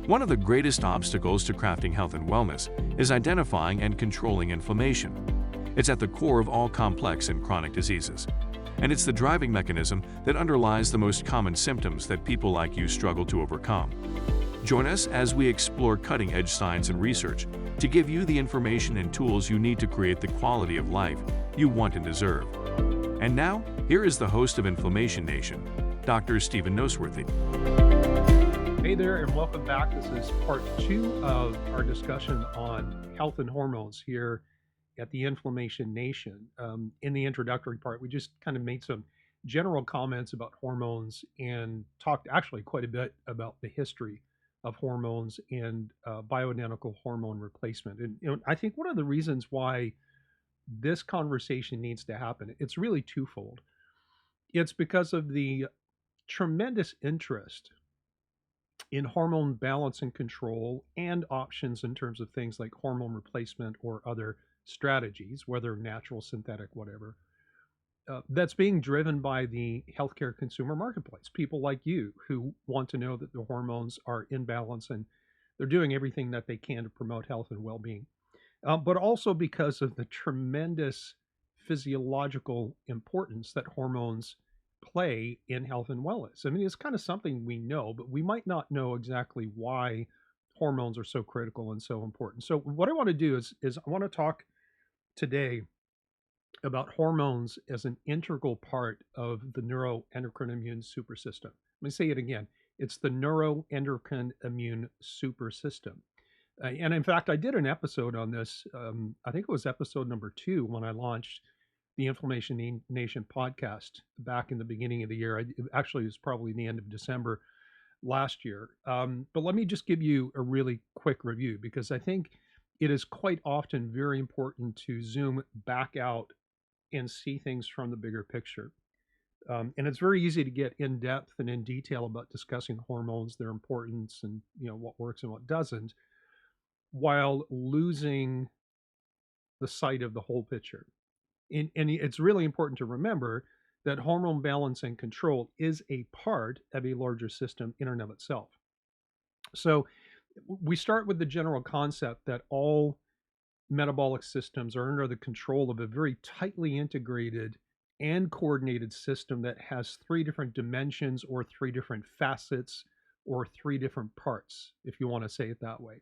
One of the greatest obstacles to crafting health and wellness is identifying and controlling inflammation. It's at the core of all complex and chronic diseases, and it's the driving mechanism that underlies the most common symptoms that people like you struggle to overcome. Join us as we explore cutting-edge science and research to give you the information and tools you need to create the quality of life you want and deserve. And now, here is the host of Inflammation Nation, Dr. Stephen Noseworthy. Hey there, and welcome back. This is part 2 of our discussion on health and hormones here at the Inflammation Nation. In the introductory part, we just kind of made some general comments about hormones and talked actually quite a bit about the history of hormones and bioidentical hormone replacement. And I think one of the reasons why this conversation needs to happen, it's really twofold. It's because of the tremendous interest in hormone balance and control and options in terms of things like hormone replacement or other strategies, whether natural, synthetic, whatever, that's being driven by the healthcare consumer marketplace. People like you who want to know that the hormones are in balance and they're doing everything that they can to promote health and well-being. But also because of the tremendous physiological importance that hormones play in health and wellness. I mean, it's kind of something we know, but we might not know exactly why hormones are so critical and so important. So what I want to do is I want to talk today about hormones as an integral part of the neuroendocrine-immune supersystem. Let me say it again. It's the neuroendocrine-immune supersystem. And in fact, I did an episode on this. I think it was episode number 2 when I launched the Inflammation Nation podcast back in the beginning of the year. Actually, it was probably the end of December last year. But let me just give you a really quick review, because I think it is quite often very important to zoom back out and see things from the bigger picture. And it's very easy to get in depth and in detail about discussing hormones, their importance, and what works and what doesn't, while losing the sight of the whole picture. And it's really important to remember that hormone balance and control is a part of a larger system in and of itself. So we start with the general concept that all metabolic systems are under the control of a very tightly integrated and coordinated system that has 3 different dimensions or 3 different facets or 3 different parts, if you want to say it that way.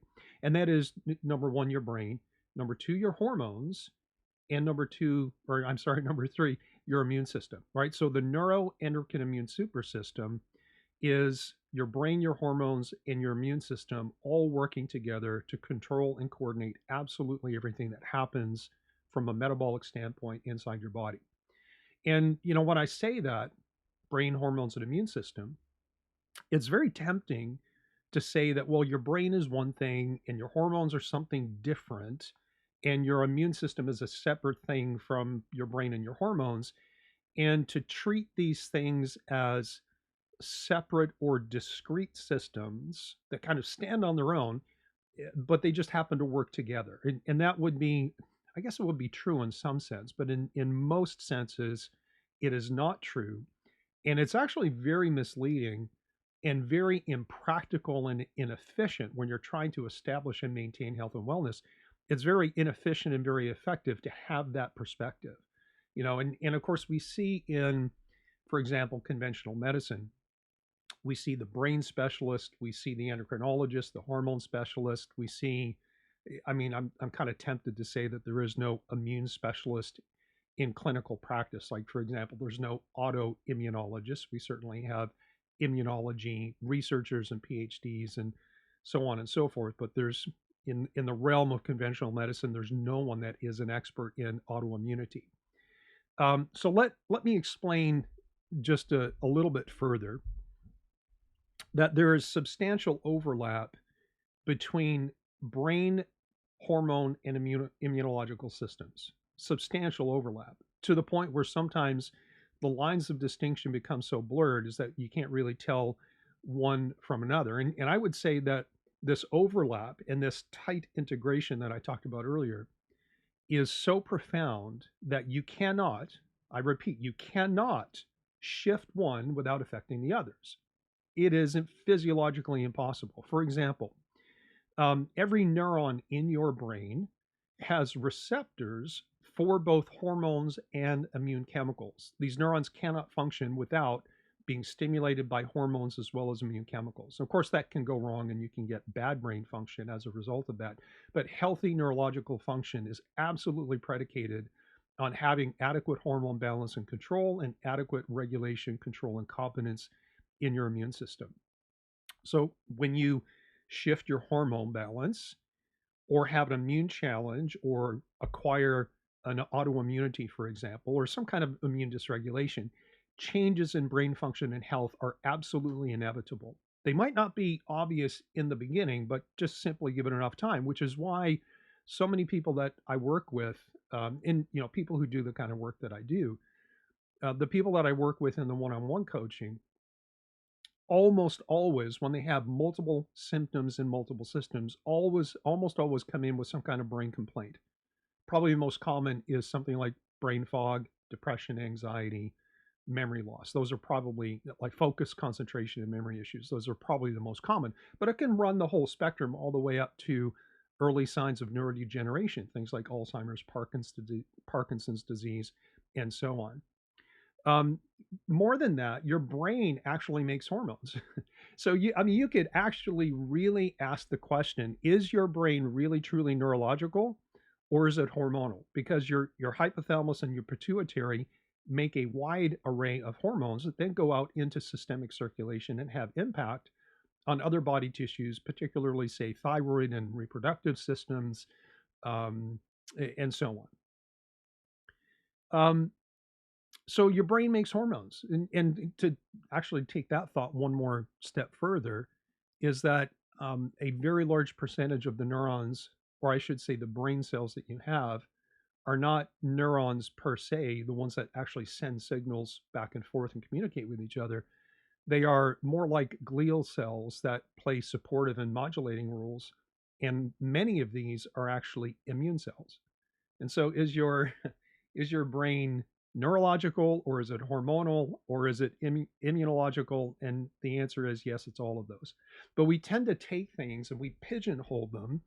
And that is, number 1, your brain, number 2, your hormones, and number 3, your immune system, right? So the neuroendocrine-immune supersystem is your brain, your hormones, and your immune system all working together to control and coordinate absolutely everything that happens from a metabolic standpoint inside your body. And, when I say that, brain, hormones, and immune system, it's very tempting to say that, well, your brain is one thing and your hormones are something different, and your immune system is a separate thing from your brain and your hormones, and to treat these things as separate or discrete systems that kind of stand on their own, but they just happen to work together. And that would be, I guess it would be true in some sense, but in most senses, it is not true. And it's actually very misleading and very impractical and inefficient when you're trying to establish and maintain health and wellness. It's very inefficient and very effective to have that perspective. And of course we see in, for example, conventional medicine, we see the brain specialist, we see the endocrinologist, the hormone specialist, we see, I'm kind of tempted to say that there is no immune specialist in clinical practice. Like, for example, there's no autoimmunologist. We certainly have immunology researchers and PhDs and so on and so forth, but there's, in the realm of conventional medicine, there's no one that is an expert in autoimmunity. So let me explain just a little bit further that there is substantial overlap between brain, hormone, and immunological systems. Substantial overlap, to the point where sometimes the lines of distinction become so blurred is that you can't really tell one from another. And I would say that this overlap and this tight integration that I talked about earlier is so profound that you cannot, I repeat, you cannot shift one without affecting the others. It is physiologically impossible. For example, every neuron in your brain has receptors for both hormones and immune chemicals. These neurons cannot function without being stimulated by hormones as well as immune chemicals. Of course, that can go wrong and you can get bad brain function as a result of that. But healthy neurological function is absolutely predicated on having adequate hormone balance and control and adequate regulation, control, and competence in your immune system. So when you shift your hormone balance or have an immune challenge or acquire an autoimmunity, for example, or some kind of immune dysregulation, changes in brain function and health are absolutely inevitable. They might not be obvious in the beginning, but just simply given enough time, which is why so many people that I work with, people who do the kind of work that I do, the people that I work with in the one-on-one coaching, almost always, when they have multiple symptoms in multiple systems, almost always come in with some kind of brain complaint. Probably the most common is something like brain fog, depression, anxiety, memory loss. Those are probably like focus, concentration, and memory issues. Those are probably the most common, but it can run the whole spectrum all the way up to early signs of neurodegeneration, things like Alzheimer's, Parkinson's disease, and so on. More than that, your brain actually makes hormones. So you could actually really ask the question, is your brain really truly neurological or is it hormonal? Because your hypothalamus and your pituitary make a wide array of hormones that then go out into systemic circulation and have impact on other body tissues, particularly, say, thyroid and reproductive systems, and so on. So your brain makes hormones. And to actually take that thought one more step further, is that a very large percentage of the neurons, or I should say the brain cells that you have, are not neurons per se, the ones that actually send signals back and forth and communicate with each other. They are more like glial cells that play supportive and modulating roles. And many of these are actually immune cells. And so is your brain neurological, or is it hormonal, or is it immunological? And the answer is yes, it's all of those. But we tend to take things and we pigeonhole them,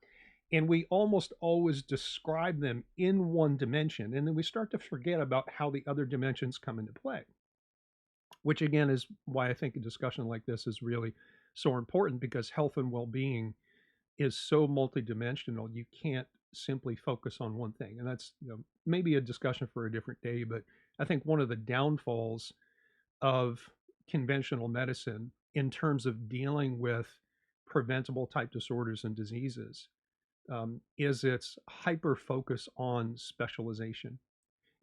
and we almost always describe them in one dimension, and then we start to forget about how the other dimensions come into play, which again is why I think a discussion like this is really so important, because health and well-being is so multidimensional. You can't simply focus on one thing. And that's maybe a discussion for a different day, but I think one of the downfalls of conventional medicine in terms of dealing with preventable type disorders and diseases is its hyper focus on specialization.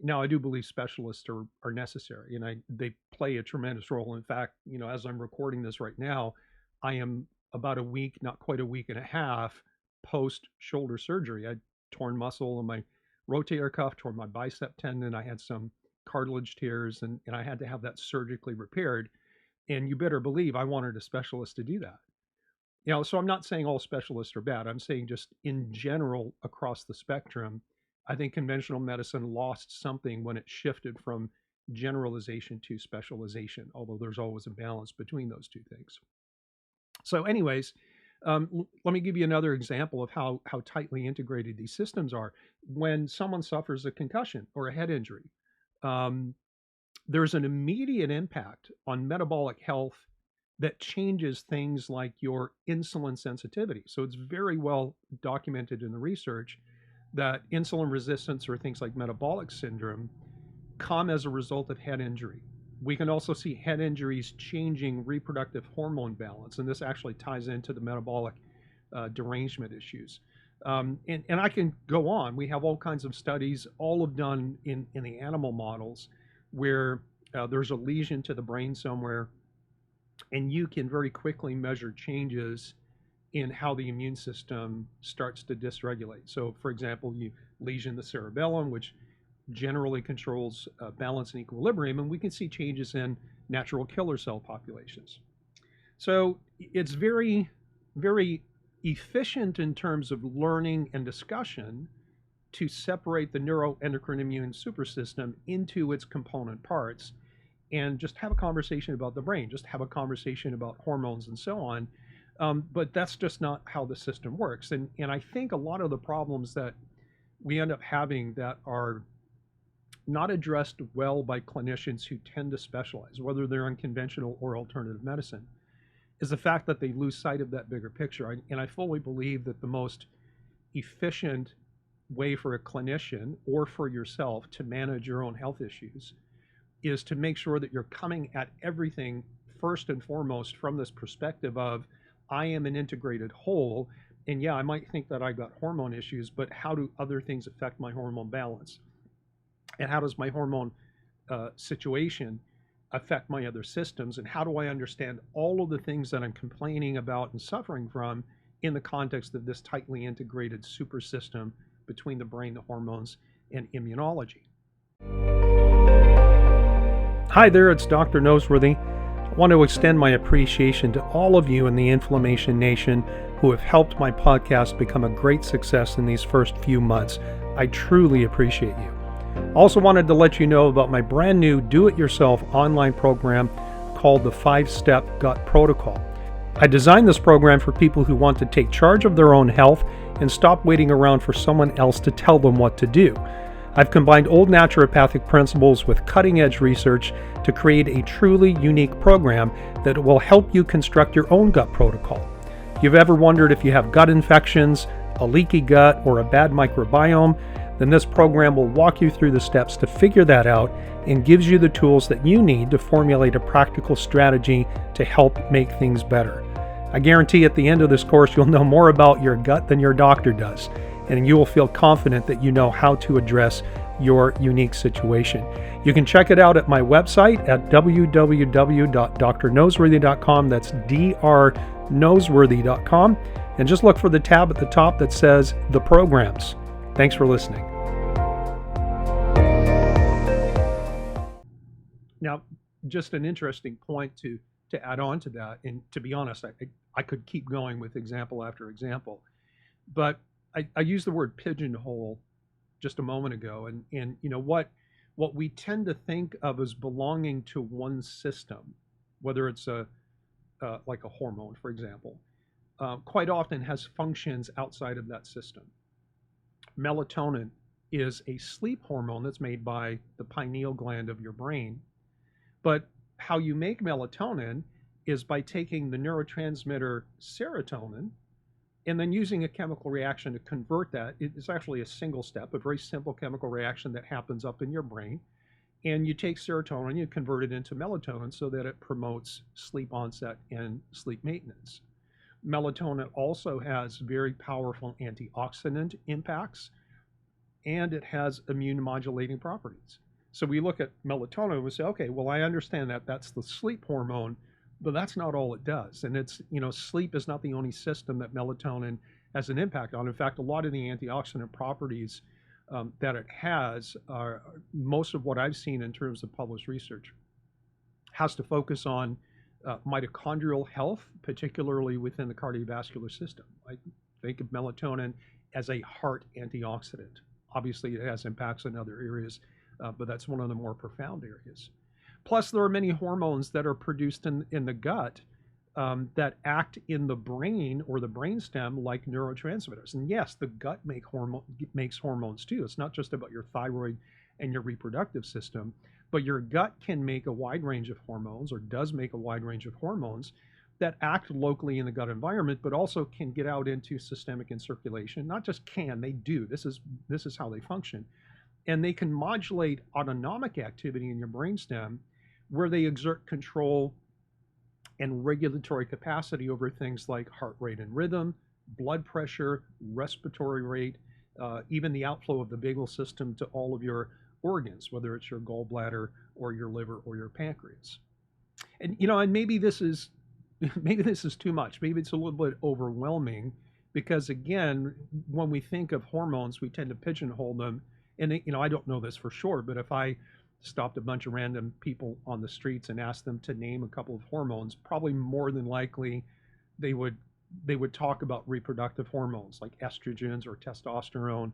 Now, I do believe specialists are necessary, and they play a tremendous role. In fact, as I'm recording this right now, I am about a week, not quite a week and a half, post shoulder surgery. I torn muscle in my rotator cuff, torn my bicep tendon. I had some cartilage tears, and I had to have that surgically repaired. And you better believe I wanted a specialist to do that. So I'm not saying all specialists are bad. I'm saying just in general across the spectrum, I think conventional medicine lost something when it shifted from generalization to specialization, although there's always a balance between those two things. So anyways, let me give you another example of how tightly integrated these systems are. When someone suffers a concussion or a head injury, there's an immediate impact on metabolic health that changes things like your insulin sensitivity. So it's very well documented in the research that insulin resistance or things like metabolic syndrome come as a result of head injury. We can also see head injuries changing reproductive hormone balance, and this actually ties into the metabolic derangement issues. And I can go on. We have all kinds of studies, all of done in the animal models, where there's a lesion to the brain somewhere, and you can very quickly measure changes in how the immune system starts to dysregulate. So, for example, you lesion the cerebellum, which generally controls balance and equilibrium, and we can see changes in natural killer cell populations. So it's very, very efficient in terms of learning and discussion to separate the neuroendocrine-immune supersystem into its component parts and just have a conversation about the brain, just have a conversation about hormones and so on. But that's just not how the system works. And I think a lot of the problems that we end up having that are not addressed well by clinicians who tend to specialize, whether they're in conventional or alternative medicine, is the fact that they lose sight of that bigger picture. And I fully believe that the most efficient way for a clinician or for yourself to manage your own health issues is to make sure that you're coming at everything first and foremost from this perspective of, I am an integrated whole. And yeah, I might think that I got hormone issues, but how do other things affect my hormone balance? And how does my hormone situation affect my other systems? And how do I understand all of the things that I'm complaining about and suffering from in the context of this tightly integrated super system between the brain, the hormones, and immunology? Hi there, it's Dr. Noseworthy. I want to extend my appreciation to all of you in the Inflammation Nation who have helped my podcast become a great success in these first few months. I truly appreciate you. Also wanted to let you know about my brand new do-it-yourself online program called the 5-Step Gut Protocol. I designed this program for people who want to take charge of their own health and stop waiting around for someone else to tell them what to do. I've combined old naturopathic principles with cutting-edge research to create a truly unique program that will help you construct your own gut protocol. If you've ever wondered if you have gut infections, a leaky gut, or a bad microbiome, then this program will walk you through the steps to figure that out and gives you the tools that you need to formulate a practical strategy to help make things better. I guarantee at the end of this course you'll know more about your gut than your doctor does, and you will feel confident that you know how to address your unique situation. You can check it out at my website at www.drnoseworthy.com. That's drnoseworthy.com. And just look for the tab at the top that says The Programs. Thanks for listening. Now, just an interesting point to add on to that, and to be honest, I could keep going with example after example, but I used the word pigeonhole just a moment ago, and you know what we tend to think of as belonging to one system, whether it's like a hormone, for example, quite often has functions outside of that system. Melatonin is a sleep hormone that's made by the pineal gland of your brain. But how you make melatonin is by taking the neurotransmitter serotonin and then using a chemical reaction to convert that. It's actually a single step, a very simple chemical reaction that happens up in your brain. And you take serotonin, you convert it into melatonin so that it promotes sleep onset and sleep maintenance. Melatonin also has very powerful antioxidant impacts, and it has immune modulating properties. So we look at melatonin and we say, okay, well, I understand that that's the sleep hormone, but that's not all it does. And it's, sleep is not the only system that melatonin has an impact on. In fact, a lot of the antioxidant properties that it has are most of what I've seen in terms of published research has to focus on mitochondrial health, particularly within the cardiovascular system. I think of melatonin as a heart antioxidant. Obviously, it has impacts in other areas, but that's one of the more profound areas. Plus, there are many hormones that are produced in the gut that act in the brain or the brainstem like neurotransmitters. And yes, the gut makes hormones too. It's not just about your thyroid and your reproductive system, but your gut can make a wide range of hormones, or does make a wide range of hormones that act locally in the gut environment, but also can get out into systemic and circulation. Not just can, they do. This is how they function. And they can modulate autonomic activity in your brainstem where they exert control and regulatory capacity over things like heart rate and rhythm, blood pressure, respiratory rate, even the outflow of the vagal system to all of your organs, whether it's your gallbladder or your liver or your pancreas. And and maybe this is too much. Maybe it's a little bit overwhelming, because again, when we think of hormones, we tend to pigeonhole them. And I don't know this for sure, but if I stopped a bunch of random people on the streets and asked them to name a couple of hormones, probably more than likely they would talk about reproductive hormones like estrogens or testosterone,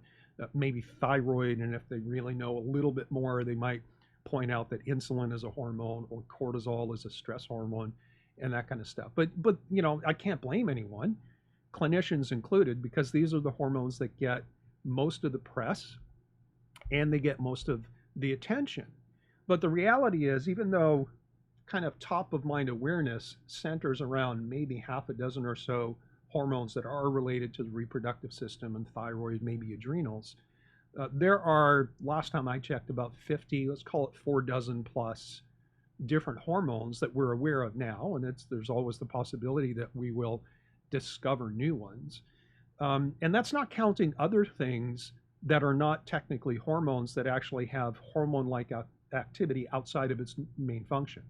maybe thyroid, and if they really know a little bit more, they might point out that insulin is a hormone or cortisol is a stress hormone and that kind of stuff. But I can't blame anyone, clinicians included, because these are the hormones that get most of the press and they get most of the attention. But the reality is, even though kind of top of mind awareness centers around maybe half a dozen or so hormones that are related to the reproductive system and thyroid, maybe adrenals, there are, last time I checked, about 50, let's call it 4 dozen plus different hormones that we're aware of now, and there's always the possibility that we will discover new ones. And that's not counting other things that are not technically hormones that actually have hormone-like activity outside of its main function.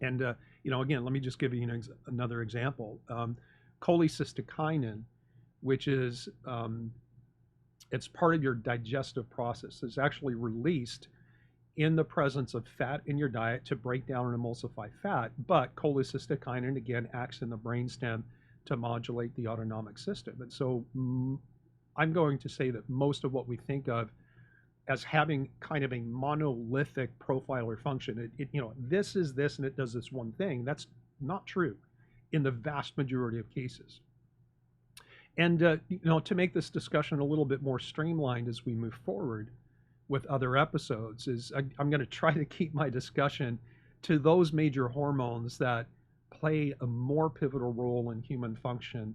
And again, let me just give you another example. Cholecystokinin, which is it's part of your digestive process, is actually released in the presence of fat in your diet to break down and emulsify fat. But cholecystokinin, again, acts in the brainstem to modulate the autonomic system. And so I'm going to say that most of what we think of as having kind of a monolithic profile or function, this is this and it does this one thing, that's not true in the vast majority of cases. And to make this discussion a little bit more streamlined as we move forward with other episodes, is I'm going to try to keep my discussion to those major hormones that play a more pivotal role in human function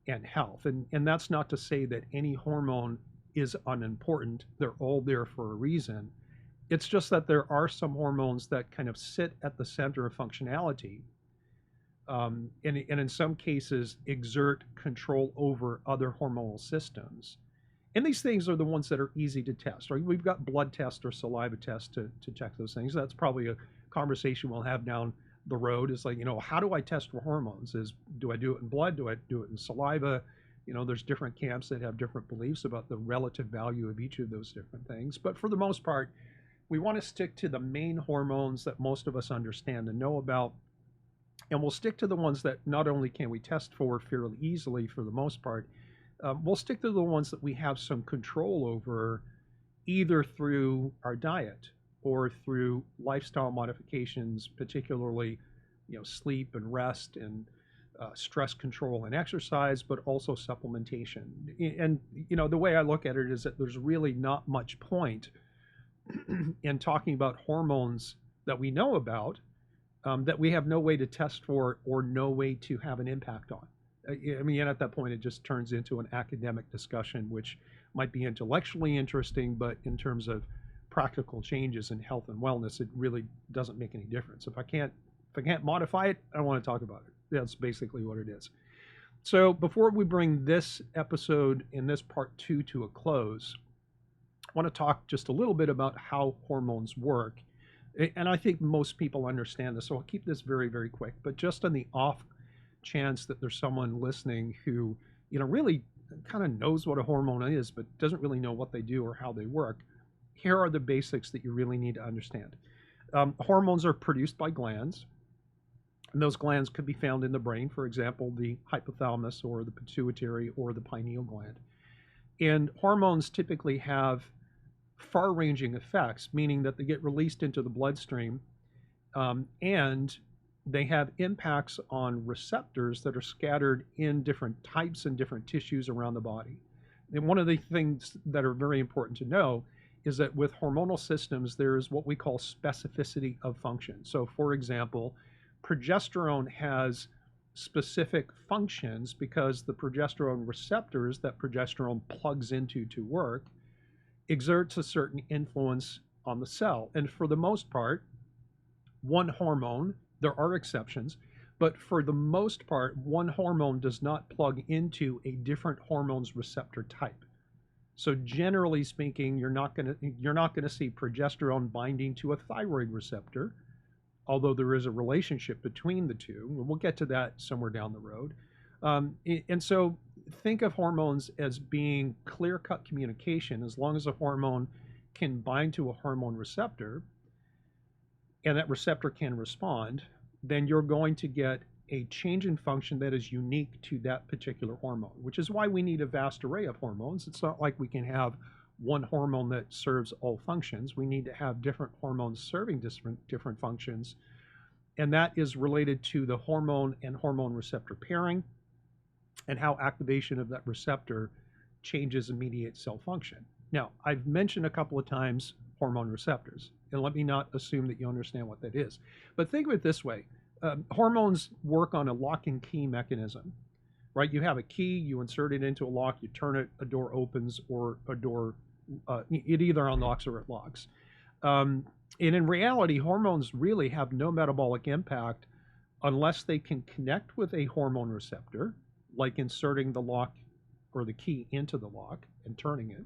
and health. And that's not to say that any hormone is unimportant. They're all there for a reason. It's just that there are some hormones that kind of sit at the center of functionality, and in some cases exert control over other hormonal systems. And these things are the ones that are easy to test, right? We've got blood tests or saliva tests to check those things. That's probably a conversation we'll have down the road, is like, how do I test for hormones? Do I do it in blood? Do I do it in saliva? There's different camps that have different beliefs about the relative value of each of those different things. But for the most part, we want to stick to the main hormones that most of us understand and know about. And we'll stick to the ones that not only can we test for fairly easily for the most part, we'll stick to the ones that we have some control over, either through our diet or through lifestyle modifications, particularly sleep and rest and stress control and exercise, but also supplementation. And the way I look at it is that there's really not much point in talking about hormones that we know about, that we have no way to test for or no way to have an impact on. And at that point, it just turns into an academic discussion, which might be intellectually interesting, but in terms of practical changes in health and wellness, it really doesn't make any difference. If I can't modify it, I don't want to talk about it. That's basically what it is. So before we bring this episode in this part 2 to a close, I want to talk just a little bit about how hormones work. And I think most people understand this, so I'll keep this very, very quick. But just on the off chance that there's someone listening who, really kind of knows what a hormone is, but doesn't really know what they do or how they work, here are the basics that you really need to understand. Hormones are produced by glands. And those glands could be found in the brain, for example, the hypothalamus or the pituitary or the pineal gland. And hormones typically have far-ranging effects, meaning that they get released into the bloodstream, and they have impacts on receptors that are scattered in different types and different tissues around the body. And one of the things that are very important to know is that with hormonal systems, there is what we call specificity of function. So, for example, progesterone has specific functions because the progesterone receptors that progesterone plugs into to work exerts a certain influence on the cell. And for the most part, one hormone, there are exceptions, but for the most part, one hormone does not plug into a different hormone's receptor type. So generally speaking, you're not going to see progesterone binding to a thyroid receptor, although there is a relationship between the two. We'll get to that somewhere down the road. And so think of hormones as being clear-cut communication. As long as a hormone can bind to a hormone receptor and that receptor can respond, then you're going to get a change in function that is unique to that particular hormone, which is why we need a vast array of hormones. It's not like we can have one hormone that serves all functions. We need to have different hormones serving different functions. And that is related to the hormone and hormone receptor pairing and how activation of that receptor changes and mediates cell function. Now, I've mentioned a couple of times hormone receptors, and let me not assume that you understand what that is. But think of it this way. Hormones work on a lock and key mechanism, right? You have a key, you insert it into a lock, you turn it, a door opens, or a door, it either unlocks or it locks. And in reality, hormones really have no metabolic impact unless they can connect with a hormone receptor, like inserting the lock or the key into the lock and turning it.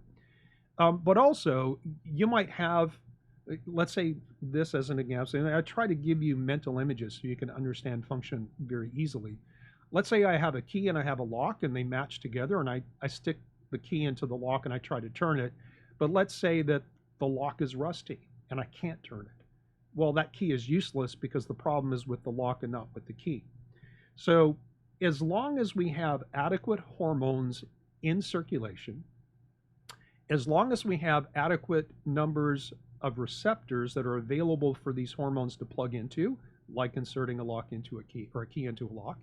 But also, you might have, let's say this as an example, and I try to give you mental images so you can understand function very easily. Let's say I have a key and I have a lock and they match together, and I stick the key into the lock and I try to turn it. But let's say that the lock is rusty and I can't turn it. Well, that key is useless because the problem is with the lock and not with the key. So as long as we have adequate hormones in circulation, as long as we have adequate numbers of receptors that are available for these hormones to plug into, like inserting a lock into a key or a key into a lock,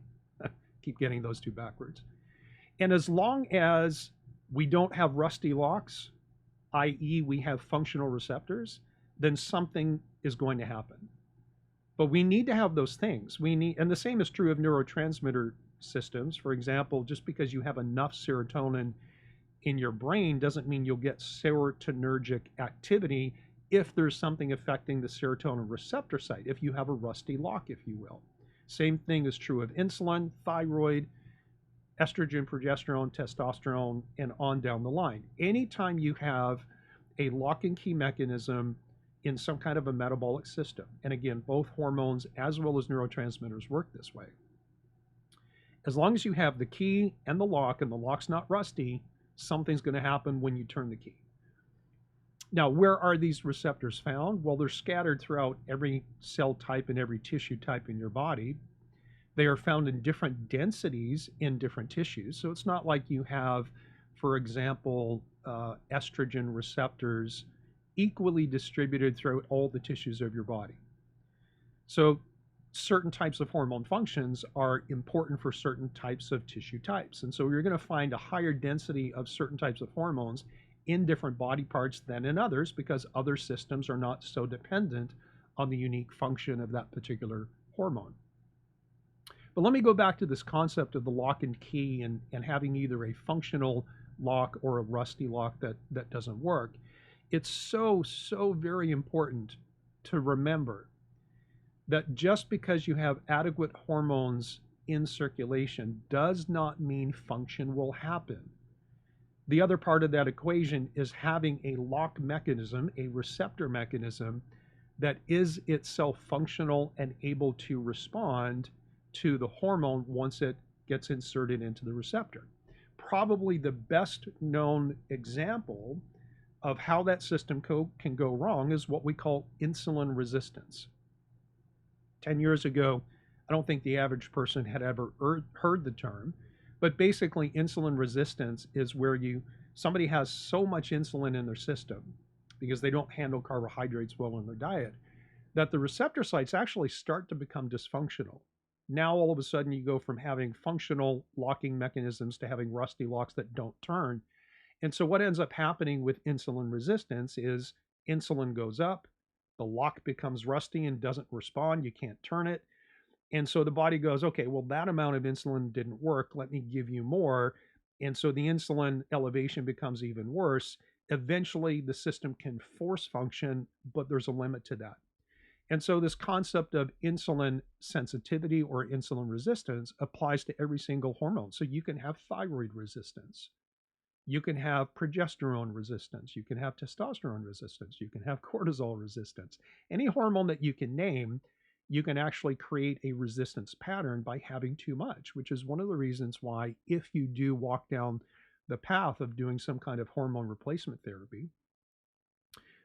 keep getting those two backwards. And as long as we don't have rusty locks, i.e. we have functional receptors, then something is going to happen. But we need to have those things. And the same is true of neurotransmitter systems. For example, just because you have enough serotonin in your brain doesn't mean you'll get serotonergic activity if there's something affecting the serotonin receptor site, if you have a rusty lock, if you will. Same thing is true of insulin, thyroid, estrogen, progesterone, testosterone, and on down the line. Anytime you have a lock and key mechanism in some kind of a metabolic system, and again, both hormones as well as neurotransmitters work this way. As long as you have the key and the lock's not rusty, something's going to happen when you turn the key. Now, where are these receptors found? Well, they're scattered throughout every cell type and every tissue type in your body. They are found in different densities in different tissues. So it's not like you have, for example, estrogen receptors equally distributed throughout all the tissues of your body. So certain types of hormone functions are important for certain types of tissue types. And so you're going to find a higher density of certain types of hormones in different body parts than in others because other systems are not so dependent on the unique function of that particular hormone. But let me go back to this concept of the lock and key and having either a functional lock or a rusty lock that doesn't work. It's so very important to remember that just because you have adequate hormones in circulation does not mean function will happen. The other part of that equation is having a lock mechanism, a receptor mechanism that is itself functional and able to respond to the hormone once it gets inserted into the receptor. Probably the best known example of how that system can go wrong is what we call insulin resistance. 10 years ago, I don't think the average person had ever heard the term, but basically insulin resistance is where somebody has so much insulin in their system because they don't handle carbohydrates well in their diet that the receptor sites actually start to become dysfunctional. Now all of a sudden you go from having functional locking mechanisms to having rusty locks that don't turn. And so what ends up happening with insulin resistance is insulin goes up, the lock becomes rusty and doesn't respond, you can't turn it. And so the body goes, okay, well, that amount of insulin didn't work, let me give you more. And so the insulin elevation becomes even worse. Eventually the system can force function, but there's a limit to that. And so this concept of insulin sensitivity or insulin resistance applies to every single hormone. So you can have thyroid resistance. You can have progesterone resistance. You can have testosterone resistance. You can have cortisol resistance. Any hormone that you can name, you can actually create a resistance pattern by having too much, which is one of the reasons why if you do walk down the path of doing some kind of hormone replacement therapy,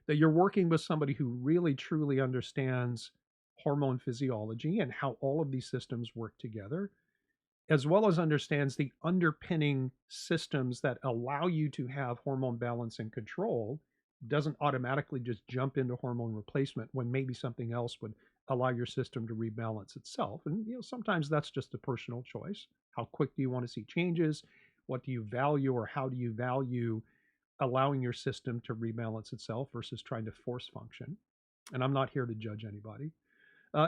that you're working with somebody who really truly understands hormone physiology and how all of these systems work together. as well as understands the underpinning systems that allow you to have hormone balance and control, doesn't automatically just jump into hormone replacement when maybe something else would allow your system to rebalance itself. And sometimes that's just a personal choice. How quick do you want to see changes? What do you value, or how do you value allowing your system to rebalance itself versus trying to force function? And I'm not here to judge anybody.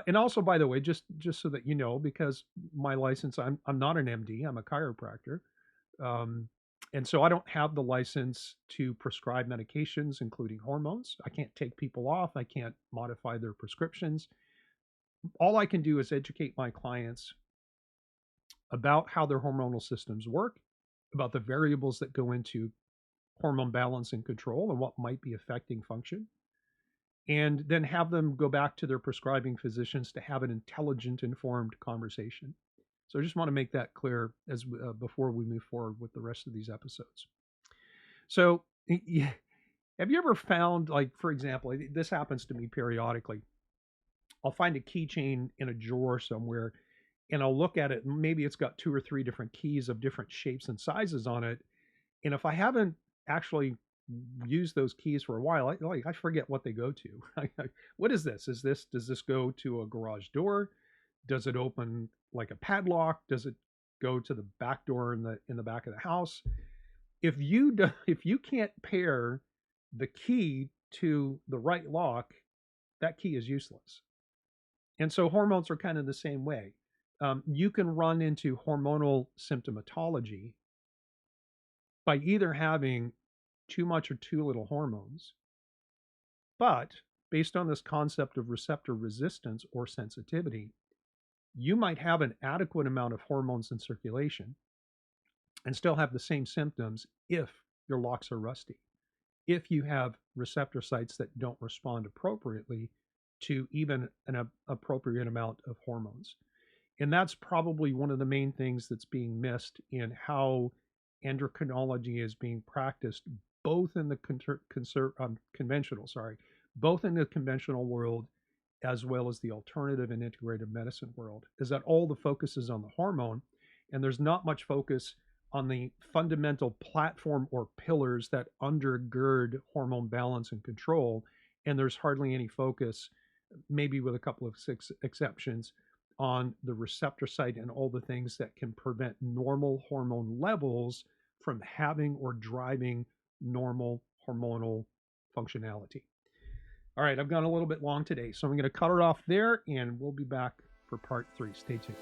And also, by the way, just so that you know, because my license, I'm not an MD, I'm a chiropractor. And so I don't have the license to prescribe medications, including hormones. I can't take people off. I can't modify their prescriptions. All I can do is educate my clients about how their hormonal systems work, about the variables that go into hormone balance and control and what might be affecting function, and then have them go back to their prescribing physicians to have an intelligent, informed conversation. So I just want to make that clear as before we move forward with the rest of these episodes. So have you ever found, like, for example, this happens to me periodically. I'll find a keychain in a drawer somewhere, and I'll look at it, and maybe it's got 2 or 3 different keys of different shapes and sizes on it. And if I haven't actually used those keys for a while, I forget what they go to. What is this? Does this go to a garage door? Does it open like a padlock? Does it go to the back door in the back of the house? If you can't pair the key to the right lock, that key is useless. And so hormones are kind of the same way. You can run into hormonal symptomatology by either having too much or too little hormones. But based on this concept of receptor resistance or sensitivity, you might have an adequate amount of hormones in circulation and still have the same symptoms if your locks are rusty, if you have receptor sites that don't respond appropriately to even an appropriate amount of hormones. And that's probably one of the main things that's being missed in how endocrinology is being practiced, both in the conventional world as well as the alternative and integrative medicine world, is that all the focus is on the hormone, and there's not much focus on the fundamental platform or pillars that undergird hormone balance and control. And there's hardly any focus, maybe with a couple of exceptions, on the receptor site and all the things that can prevent normal hormone levels from having or driving normal hormonal functionality. All right, I've gone a little bit long today, so I'm going to cut it off there, and we'll be back for part 3. Stay tuned.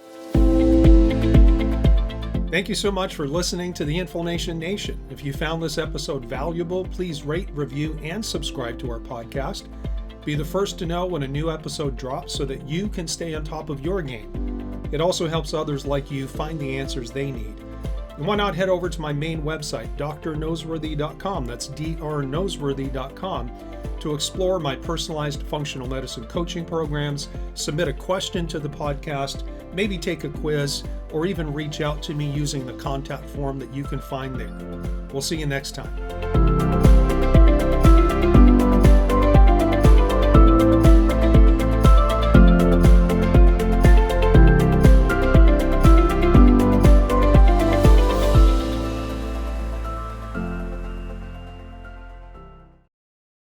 Thank you so much for listening to the Inflammation Nation. If you found this episode valuable, please rate, review, and subscribe to our podcast. Be the first to know when a new episode drops so that you can stay on top of your game. It also helps others like you find the answers they need. And why not head over to my main website, drnoseworthy.com, that's drnoseworthy.com, to explore my personalized functional medicine coaching programs, submit a question to the podcast, maybe take a quiz, or even reach out to me using the contact form that you can find there. We'll see you next time.